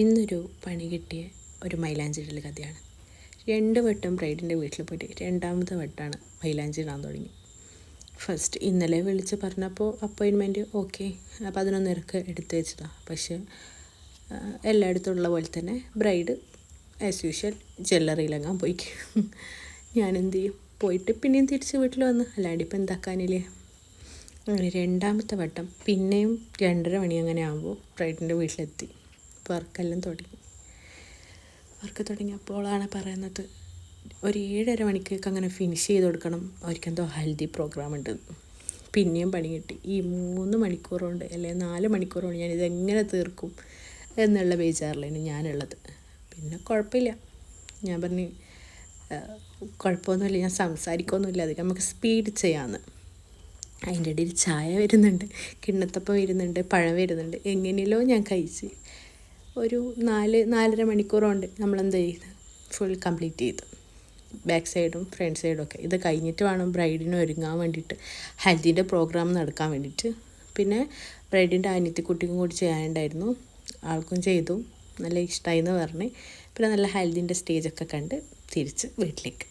ഇന്നൊരു പണി കിട്ടിയ ഒരു മൈലാഞ്ചി ഇടൽ കഥയാണ്. 2 വട്ടം ബ്രൈഡിൻ്റെ വീട്ടിൽ പോയിട്ട് 2ാമത്തെ വട്ടമാണ് മൈലാഞ്ചി ഇടാൻ തുടങ്ങി. ഫസ്റ്റ് ഇന്നലെ വിളിച്ച് പറഞ്ഞപ്പോൾ അപ്പോയിൻമെൻറ്റ് ഓക്കെ 11:30 എടുത്ത് വെച്ചതാണ്. പക്ഷേ എല്ലായിടത്തും ഉള്ള പോലെ തന്നെ ബ്രൈഡ് ആസ് യൂഷ്വൽ ജ്വല്ലറിയിലെങ്ങാൻ പോയി. ഞാൻ എന്ത് ചെയ്യും, പോയിട്ട് പിന്നെയും തിരിച്ച് വീട്ടിൽ വന്ന്, അല്ലാണ്ട് ഇപ്പം എന്താക്കാനില്ലേ. അങ്ങനെ 2ാമത്തെ വട്ടം പിന്നെയും 2:30 മണി അങ്ങനെ ആകുമ്പോൾ ബ്രൈഡിൻ്റെ വീട്ടിലെത്തി. വർക്കെല്ലാം വർക്ക് തുടങ്ങിയപ്പോഴാണ് പറയുന്നത് ഒരു 7:30 മണിക്കൊക്കെ അങ്ങനെ ഫിനിഷ് ചെയ്ത് കൊടുക്കണം, അവർക്കെന്തോ ഹെൽത്തി പ്രോഗ്രാം ഉണ്ട്. പിന്നെയും പണി കിട്ടി. ഈ 3 മണിക്കൂർ കൊണ്ട് അല്ലെങ്കിൽ 4 മണിക്കൂർ കൊണ്ട് ഞാനിതെങ്ങനെ തീർക്കും എന്നുള്ള ബേജാറിലാണ് ഞാനുള്ളത്. പിന്നെ കുഴപ്പമില്ല, ഞാൻ പറഞ്ഞ് കുഴപ്പമൊന്നുമില്ല, ഞാൻ സംസാരിക്കൊന്നുമില്ല, അധികം നമുക്ക് സ്പീഡ് ചെയ്യാമെന്ന്. അതിൻ്റെ ഇടയിൽ ചായ വരുന്നുണ്ട്, കിണ്ണത്തപ്പം വരുന്നുണ്ട്, പഴം വരുന്നുണ്ട്, എങ്ങനെയല്ലോ ഞാൻ കഴിച്ച് ഒരു 4-4:30 മണിക്കൂർ കൊണ്ട് നമ്മളെന്ത് ചെയ്ത് ഫുൾ കംപ്ലീറ്റ് ചെയ്തു. ബാക്ക് സൈഡും ഫ്രണ്ട് സൈഡും ഒക്കെ. ഇത് കഴിഞ്ഞിട്ട് വേണം ബ്രൈഡിന് ഒരുങ്ങാൻ വേണ്ടിയിട്ട്, ഹൽദീൻ്റെ പ്രോഗ്രാം നടക്കാൻ വേണ്ടിയിട്ട്. പിന്നെ ബ്രൈഡിൻ്റെ അനിയത്തിക്കുട്ടിക്കും കൂടി ചെയ്യാനുണ്ടായിരുന്നു, ആൾക്കും ചെയ്തു, നല്ല ഇഷ്ടമായി എന്ന് പറഞ്ഞ്. പിന്നെ നല്ല ഹൽദീൻ്റെ സ്റ്റേജൊക്കെ കണ്ട് തിരിച്ച് വീട്ടിലേക്ക്.